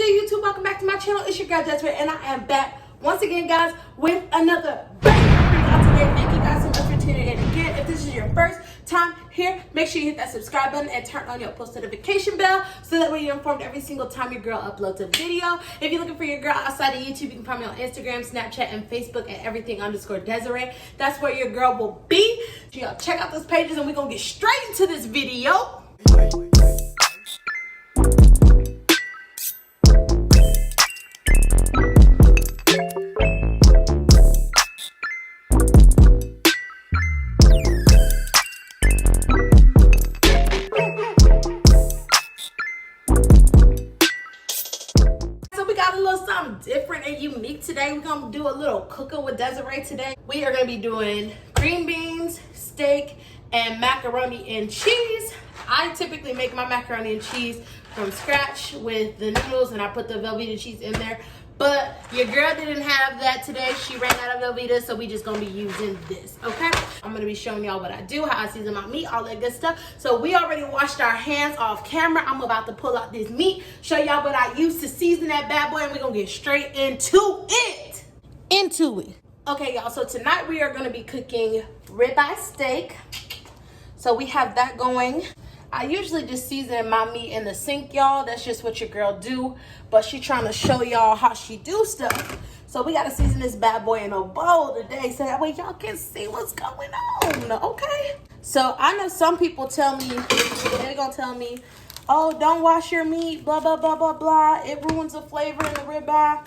good YouTube? Welcome back to my channel. It's your girl Desiree, and I am back once again, guys, with another banger today. Thank you guys so much for tuning in again. If this is your first time here, make sure you hit that subscribe button and turn on your post notification bell so that way you're informed every single time your girl uploads a video. If you're looking for your girl outside of YouTube, you can find me on Instagram, Snapchat, and Facebook at everything_Desiree. That's where your girl will be. So y'all check out those pages, and we're gonna get straight into this video. Different and unique today. We're gonna do a little cooking with Desiree today. We are gonna be doing green beans, steak, and macaroni and cheese. I typically make my macaroni and cheese from scratch with the noodles, and I put the Velveeta cheese in there. But your girl didn't have that today. She ran out of Velveeta, so we just gonna be using this, okay? I'm gonna be showing y'all what I do, how I season my meat, all that good stuff. So we already washed our hands off camera. I'm about to pull out this meat, show y'all what I use to season that bad boy, and we're gonna get straight into it. Okay, y'all, so tonight we are gonna be cooking ribeye steak. So we have that going. I usually just season my meat in the sink, y'all. That's just what your girl do. But she trying to show y'all how she do stuff. So we got to season this bad boy in a bowl today so that way y'all can see what's going on, okay? So I know some people tell me, they're going to tell me, oh, don't wash your meat, blah, blah, blah, blah, blah. It ruins the flavor in the ribeye.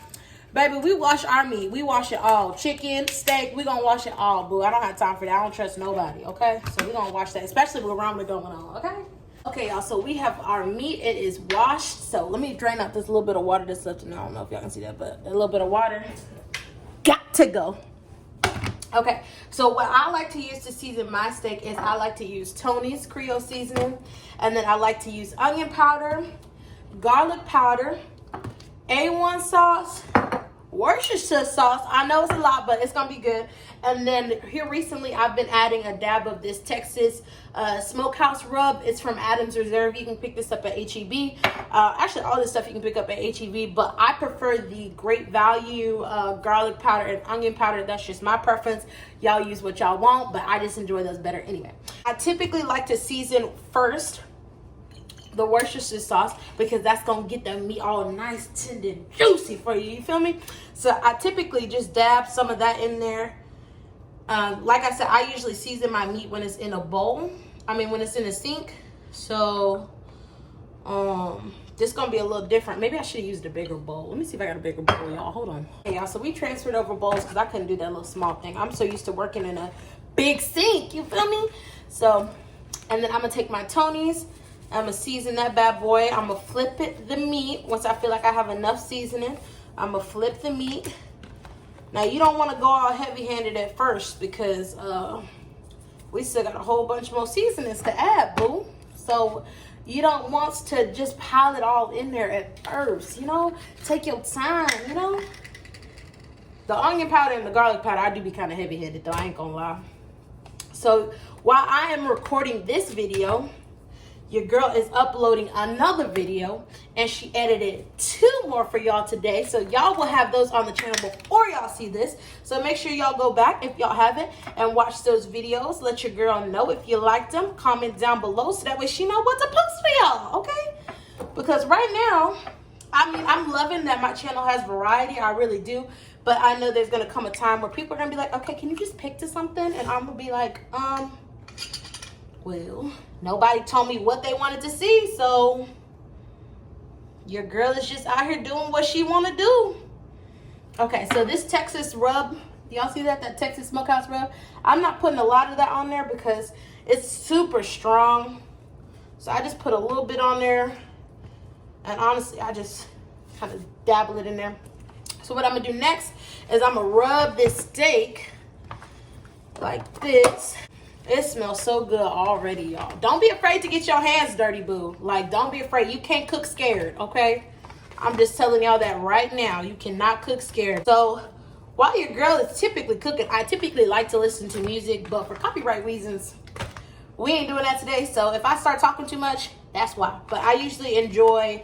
Baby, we wash our meat. We wash it all. Chicken, steak, we gonna wash it all, boo. I don't have time for that. I don't trust nobody, okay? So we gonna wash that, especially with ramen going on, okay? Okay, y'all, so we have our meat. It is washed. So let me drain out this little bit of water that's left in there. I don't know if y'all can see that, but a little bit of water got to go. Okay, so what I like to use to season my steak is I like to use Tony's Creole seasoning, and then I like to use onion powder, garlic powder, A1 sauce, Worcestershire sauce. I know it's a lot, but it's gonna be good. And then here recently, I've been adding a dab of this Texas smokehouse rub. It's from Adam's Reserve. You can pick this up at HEB. Actually, all this stuff you can pick up at HEB, but I prefer the Great Value garlic powder and onion powder. That's just my preference. Y'all use what y'all want, but I just enjoy those better anyway. I typically like to season first the Worcestershire sauce because that's gonna get the meat all nice, tender, juicy for you. You feel me? So I typically just dab some of that in there. Like I said, I usually season my meat when it's in a bowl. I mean, when it's in a sink. So this gonna be a little different. Maybe I should have used a bigger bowl. Let me see if I got a bigger bowl, y'all. Hold on. Hey, y'all. So we transferred over bowls because I couldn't do that little small thing. I'm so used to working in a big sink. You feel me? So, and then I'm gonna take my Tony's. I'm gonna season that bad boy. I'm gonna flip the meat. Once I feel like I have enough seasoning, I'm gonna flip the meat. Now you don't want to go all heavy-handed at first because we still got a whole bunch more seasonings to add, boo. So you don't want to just pile it all in there at first, you know? Take your time, you know? The onion powder and the garlic powder, I do be kind of heavy-handed though, I ain't gonna lie. So while I am recording this video, your girl is uploading another video, and she edited 2 more for y'all today. So y'all will have those on the channel before y'all see this. So make sure y'all go back if y'all haven't and watch those videos. Let your girl know if you liked them. Comment down below so that way she know what to post for y'all, okay? Because right now, I mean, I'm loving that my channel has variety. I really do. But I know there's going to come a time where people are going to be like, okay, can you just pick to something? And I'm going to be like, well, nobody told me what they wanted to see, so your girl is just out here doing what she want to do. Okay, so this Texas rub, y'all see that Texas smokehouse rub? I'm not putting a lot of that on there because it's super strong. So I just put a little bit on there, and honestly, I just kind of dabble it in there. So what I'm gonna do next is I'm gonna rub this steak like this. It smells so good already, y'all. Don't be afraid to get your hands dirty, boo. Like, don't be afraid. You can't cook scared, okay? I'm just telling y'all that right now. You cannot cook scared. So while your girl is typically cooking, I typically like to listen to music, but for copyright reasons, we ain't doing that today. So if I start talking too much, that's why. But I usually enjoy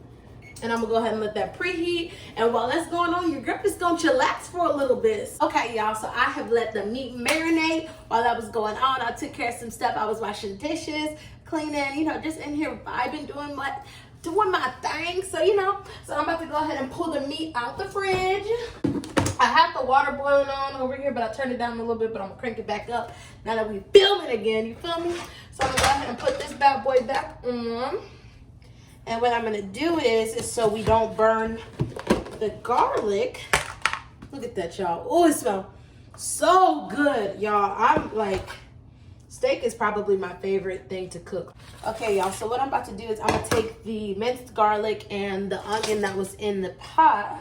And I'm gonna go ahead and let that preheat. And while that's going on, your girl is gonna chillax for a little bit. Okay, y'all, so I have let the meat marinate while that was going on. I took care of some stuff. I was washing dishes, cleaning, you know, just in here vibing, doing my thing. So, you know, so I'm about to go ahead and pull the meat out the fridge. I have the water boiling on over here, but I turned it down a little bit, but I'm gonna crank it back up now that we filming again, you feel me? So I'm gonna go ahead and put this bad boy back on. And what I'm gonna do is so we don't burn the garlic. Look at that, y'all. Oh, it smells so good, y'all. I'm like, steak is probably my favorite thing to cook. Okay, y'all, so what I'm about to do is I'm gonna take the minced garlic and the onion that was in the pot,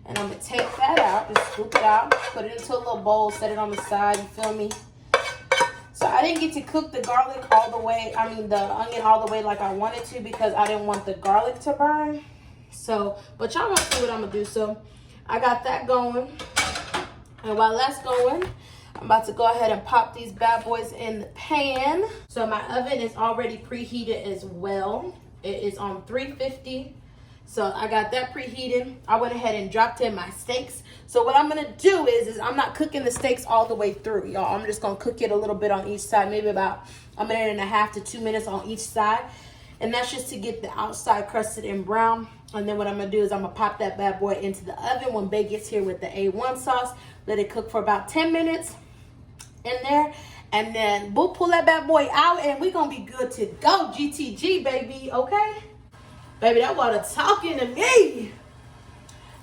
and I'm gonna take that out, just scoop it out, put it into a little bowl, set it on the side, you feel me? So I didn't get to cook the garlic all the way, the onion all the way like I wanted to because I didn't want the garlic to burn. So, but y'all gonna see what I'm gonna do. So I got that going. And while that's going, I'm about to go ahead and pop these bad boys in the pan. So my oven is already preheated as well. It is on 350. So I got that preheated. I went ahead and dropped in my steaks. So what I'm gonna do is I'm not cooking the steaks all the way through, y'all. I'm just gonna cook it a little bit on each side, maybe about 1.5 to 2 minutes on each side. And that's just to get the outside crusted and brown. And then what I'm gonna do is I'm gonna pop that bad boy into the oven when Bae gets here with the A1 sauce. Let it cook for about 10 minutes in there. And then we'll pull that bad boy out and we're gonna be good to go. GTG, baby, okay? Baby, that water talking to me.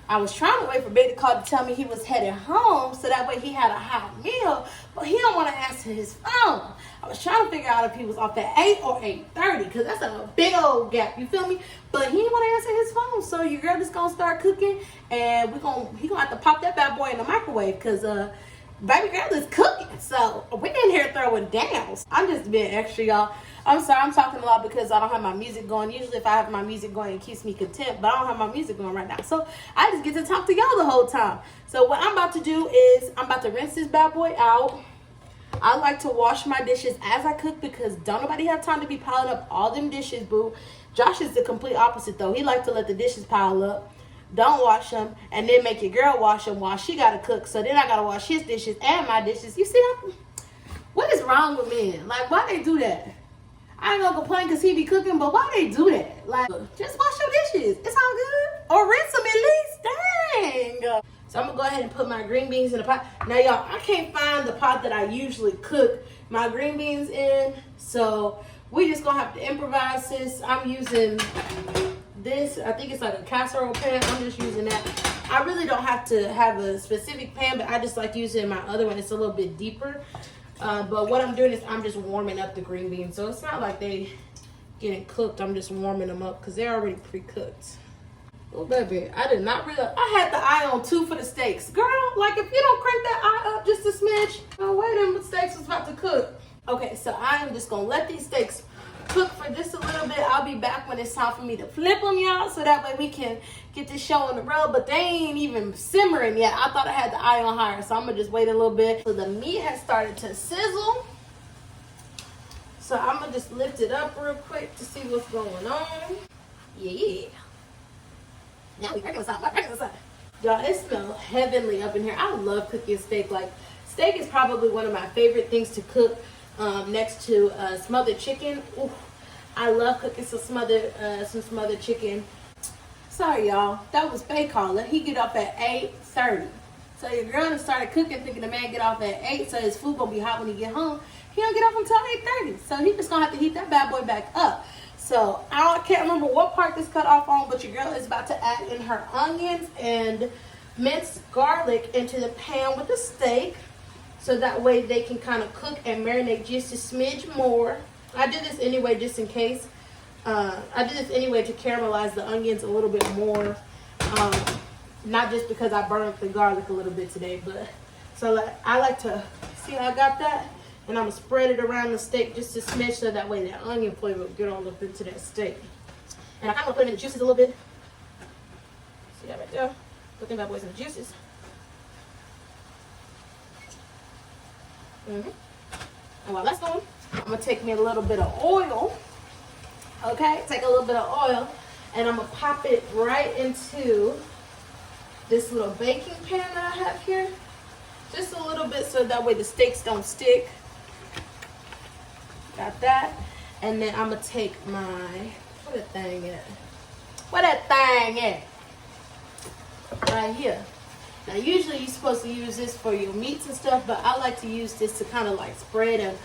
I was trying to wait for Bae to call to tell me he was headed home so that way he had a hot meal, but he don't want to answer his phone. I was trying to figure out if he was off at 8 or 8:30 because that's a big old gap, you feel me? But he didn't want to answer his phone, so your girl just gonna start cooking and he gonna have to pop that bad boy in the microwave because baby girl is cooking. So we in here throwing down. I'm just being extra, y'all. I'm sorry, I'm talking a lot because I don't have my music going. Usually if I have my music going, it keeps me content, but I don't have my music going right now. So I just get to talk to y'all the whole time. So what I'm about to do is I'm about to rinse this bad boy out. I like to wash my dishes as I cook because don't nobody have time to be piling up all them dishes, boo. Josh is the complete opposite though. He like to let the dishes pile up. Don't wash them and then make your girl wash them while she gotta cook. So then I gotta wash his dishes and my dishes. You see what is wrong with men? Like, why they do that? I ain't gonna complain because he be cooking, but why they do that? Like, just wash your dishes. It's all good. Or rinse them at least. Dang. So I'm gonna go ahead and put my green beans in the pot. Now, y'all, I can't find the pot that I usually cook my green beans in. So we just gonna have to improvise this. I'm using this. I think it's like a casserole pan. I'm just using that. I really don't have to have a specific pan, but I just like using my other one. It's a little bit deeper. But what I'm doing is I'm just warming up the green beans. So it's not like they getting cooked. I'm just warming them up because they're already pre-cooked. Oh, baby, I did not realize. I had the eye on 2 for the steaks. Girl, like if you don't crank that eye up just a smidge, no way them steaks was about to cook. Okay, so I am just going to let these steaks cook for just a little bit. I'll be back when it's time for me to flip them, y'all, so that way we can get this show on the road. But they ain't even simmering yet. I thought I had the eye on higher, so I'm gonna just wait a little bit. So the meat has started to sizzle, so I'm gonna just lift it up real quick to see what's going on. Yeah, now we breaking this up. Y'all, it smells heavenly up in here. I love cooking steak. Like, steak is probably one of my favorite things to cook. Next to smothered chicken. Ooh, I love cooking some smothered chicken. Sorry, y'all. That was Bae calling. He get off at 8:30. So your girl done started cooking thinking the man get off at 8, so his food gonna be hot when he get home. He don't get off until 8:30. So he just gonna have to heat that bad boy back up. So I can't remember what part this cut off on, but your girl is about to add in her onions and minced garlic into the pan with the steak. So that way they can kind of cook and marinate just a smidge more. I do this anyway just in case. I do this anyway to caramelize the onions a little bit more. Not just because I burned the garlic a little bit today, but so I like to see how I got that. And I'm going to spread it around the steak just a smidge so that way that onion flavor will get all up into that steak. And I kind of put them in the juices a little bit. See that right there? Put them bad boys in the juices. And while that's going, I'm gonna take me a little bit of oil. Okay, take a little bit of oil, And I'm gonna pop it right into this little baking pan that I have here. Just a little bit so that way the steaks don't stick. Got that. And then I'm gonna take my, where that thing at? Where that thing at? Right here. Now usually you're supposed to use this for your meats and stuff, but I like to use this to kind of like spread and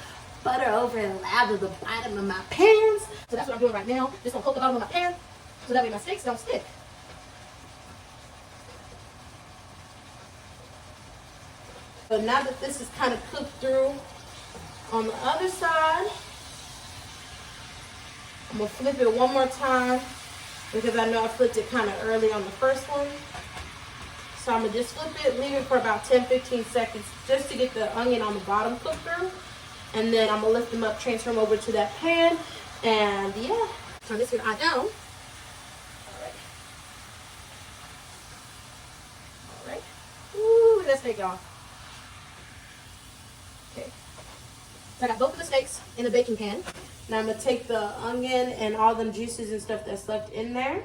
butter over and lather the bottom of my pans. So that's what I'm doing right now. Just gonna coat the bottom of my pan so that way my steaks don't stick. So now that this is kind of cooked through, on the other side, I'm gonna flip it one more time because I know I flipped it kind of early on the first one. So I'm gonna just flip it, leave it for about 10-15 seconds just to get the onion on the bottom cooked through. And then I'm gonna lift them up, transfer them over to that pan, and yeah, turn this here on down. All right. Ooh, look at that steak, y'all. Okay. So I got both of the steaks in the baking pan. Now I'm gonna take the onion and all them juices and stuff that's left in there.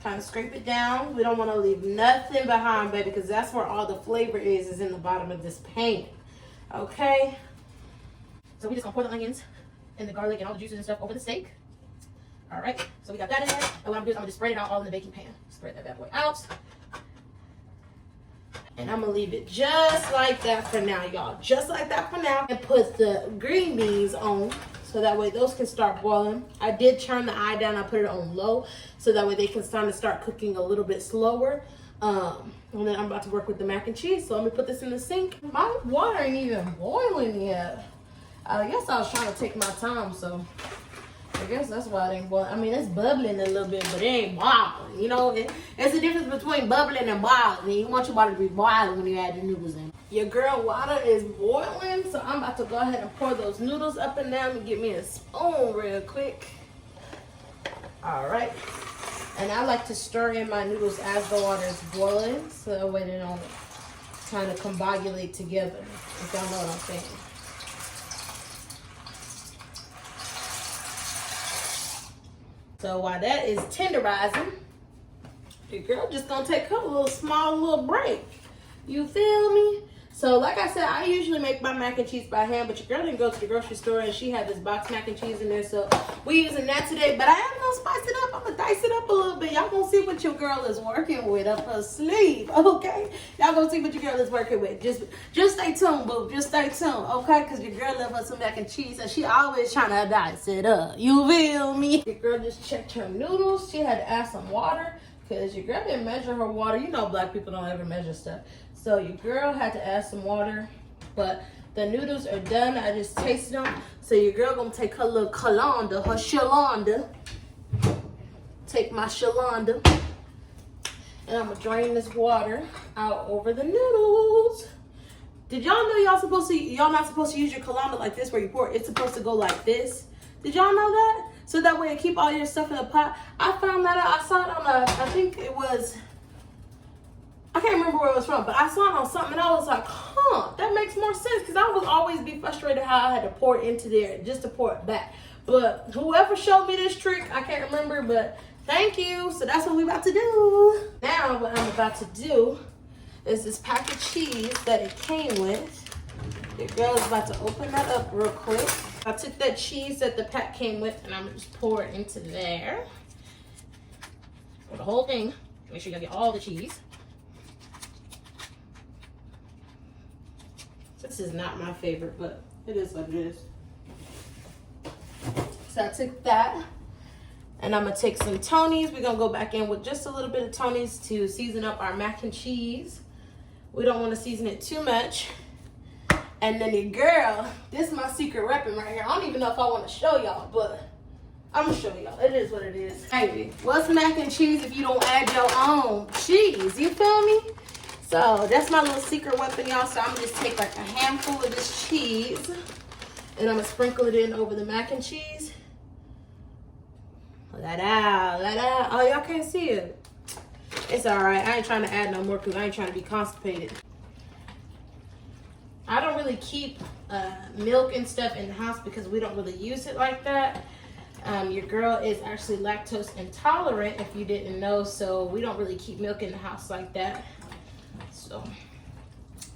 Kind of scrape it down. We don't want to leave nothing behind, baby, because that's where all the flavor is in the bottom of this pan. Okay. So we just gonna pour the onions and the garlic and all the juices and stuff over the steak. All right. So we got that in there. And what I'm doing is I'm gonna just spread it out all in the baking pan. Spread that bad boy out. And I'm gonna leave it just like that for now, y'all. Just like that for now. And put the green beans on so that way those can start boiling. I did turn the eye down. I put it on low so that way they can start cooking a little bit slower. And then I'm about to work with the mac and cheese. So let me put this in the sink. My water ain't even boiling yet. I guess I was trying to take my time, so I guess that's why it ain't boiling. I mean, it's bubbling a little bit, but it ain't boiling. You know, it's the difference between bubbling and boiling. You want your water to be boiling when you add the noodles in. Your girl water is boiling, so I'm about to go ahead and pour those noodles up and down and get me a spoon real quick. All right. And I like to stir in my noodles as the water is boiling, so that way they don't kind of combobulate together, if y'all know what I'm saying. So while that is tenderizing, your girl just gonna take her small little break. You feel me? So like I said, I usually make my mac and cheese by hand, but your girl didn't go to the grocery store and she had this box mac and cheese in there, so we using that today. But I am gonna spice it up. I'm gonna dice it up a little bit. Y'all gonna see what your girl is working with up her sleeve, okay? Y'all gonna see what your girl is working with. Just stay tuned, boo. Just stay tuned, okay? Because your girl love her some mac and cheese and she always trying to dice it up. You feel me? Your girl just checked her noodles. She had to add some water because your girl didn't measure her water. You know black people don't ever measure stuff. So your girl had to add some water, but the noodles are done. I just tasted them. So your girl gonna take her little colander, her shalanda. Take my shalanda, and I'm gonna drain this water out over the noodles. Did y'all know y'all not supposed to use your colander like this where you pour it? It's supposed to go like this. Did y'all know that? So that way you keep all your stuff in the pot. I found that out. I saw it on I think it was, I can't remember where it was from, but I saw it on something and I was like, huh, that makes more sense, because I would always be frustrated how I had to pour it into there just to pour it back. But whoever showed me this trick, I can't remember, but thank you. So that's what we about to do. Now what I'm about to do is this pack of cheese that it came with. Your girl is about to open that up real quick. I took that cheese that the pack came with and I'm gonna just pour it into there. For the whole thing. Make sure you get all the cheese. This is not my favorite, but it is what it is. So I took that, and I'm gonna take some Tony's. We're gonna go back in with just a little bit of Tony's to season up our mac and cheese. We don't want to season it too much. And then your girl, this is my secret weapon right here. I don't even know if I want to show y'all, but I'm gonna show y'all. It is what it is. Baby, what's mac and cheese if you don't add your own cheese? You feel me? So that's my little secret weapon, y'all. So I'm gonna just take like a handful of this cheese and I'm gonna sprinkle it in over the mac and cheese. Let out, let out. Oh, y'all can't see it. It's all right. I ain't trying to add no more because I ain't trying to be constipated. I don't really keep milk and stuff in the house because we don't really use it like that. Your girl is actually lactose intolerant, if you didn't know, so we don't really keep milk in the house like that. So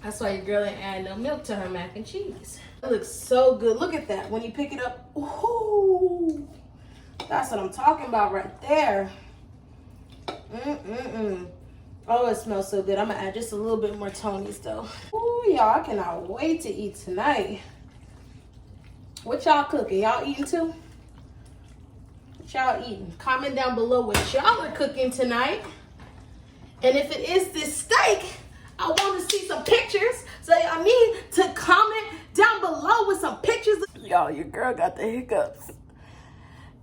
that's why your girl ain't add no milk to her mac and cheese. It looks so good. Look at that. When you pick it up, ooh, that's what I'm talking about right there. Oh, it smells so good. I'm gonna add just a little bit more Tony's though. Ooh, y'all, I cannot wait to eat tonight. What y'all cooking? Y'all eating too? What y'all eating? Comment down below what y'all are cooking tonight. And if it is this steak, I want to see some pictures. So y'all need to comment down below with some pictures. Y'all, your girl got the hiccups.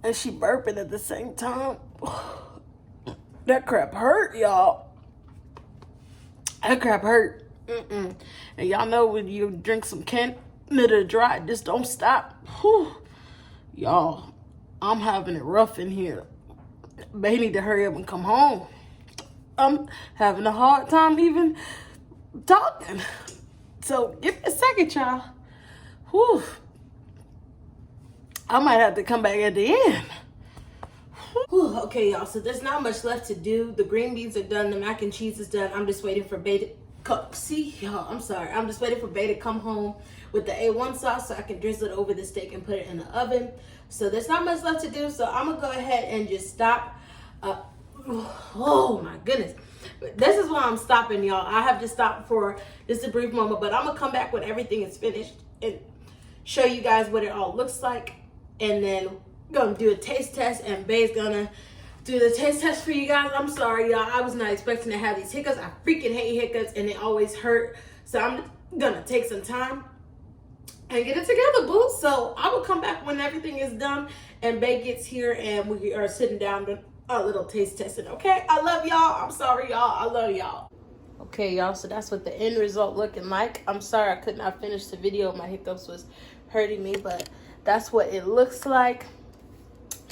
And she burping at the same time. That crap hurt, y'all. That crap hurt. And y'all know when you drink some Canada Dry, just don't stop. Y'all, I'm having it rough in here. They need to hurry up and come home. I'm having a hard time even talking. So give me a second, y'all. Whew. I might have to come back at the end. Whew. Okay, y'all, so there's not much left to do. The green beans are done. The mac and cheese is done. I'm just waiting for Bae to come. See, y'all, I'm sorry. I'm just waiting for Bae to come home with the A1 sauce so I can drizzle it over the steak and put it in the oven. So there's not much left to do. So I'm going to go ahead and just stop. Oh, my goodness. This is why I'm stopping, y'all. I have to stop for just a brief moment. But I'm going to come back when everything is finished and show you guys what it all looks like. And then gonna do a taste test, and Bae's gonna do the taste test for you guys. I'm sorry, y'all. I was not expecting to have these hiccups. I freaking hate hiccups, and they always hurt. So I'm gonna take some time and get it together, boo. So I will come back when everything is done and Bae gets here and we are sitting down to a little taste testing. Okay, I love y'all. I'm sorry, y'all. I love y'all. Okay, y'all, so that's what the end result looking like. I'm sorry I could not finish the video. My hiccups was hurting me, but that's what it looks like.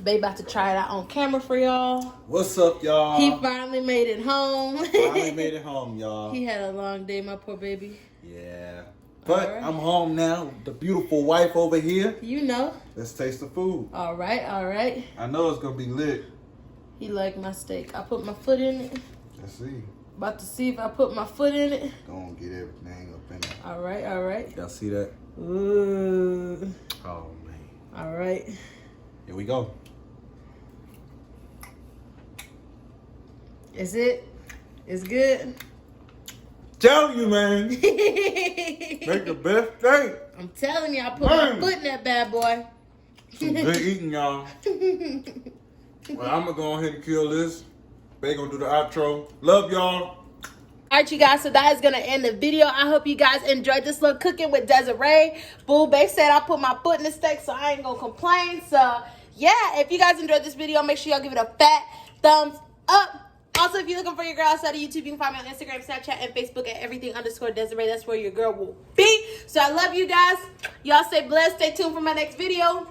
Bae about to try it out on camera for y'all. What's up, y'all? He finally made it home. Finally made it home, y'all. He had a long day, my poor baby. Yeah. But right. I'm home now. The beautiful wife over here. You know. Let's taste the food. All right, all right. I know it's going to be lit. He liked my steak. I put my foot in it. Let's see. About to see if I put my foot in it. Don't get everything up in it. All right, all right. Y'all see that? Ooh. Oh, man. All right. Here we go. Is it? It's good? Telling you, man. Make the best steak. I'm telling you, I put my foot in that bad boy. Some good eating, y'all. Well, I'm going to go ahead and kill this. Bae going to do the outro. Love y'all. All right, you guys, so that is going to end the video. I hope you guys enjoyed this little cooking with Desiree. Boo, Bae said I put my foot in the steak, so I ain't going to complain. So, yeah, if you guys enjoyed this video, make sure y'all give it a fat thumbs up. Also, if you're looking for your girl outside of YouTube, you can find me on Instagram, Snapchat, and Facebook at everything_Desiree. That's where your girl will be. So I love you guys. Y'all stay blessed. Stay tuned for my next video.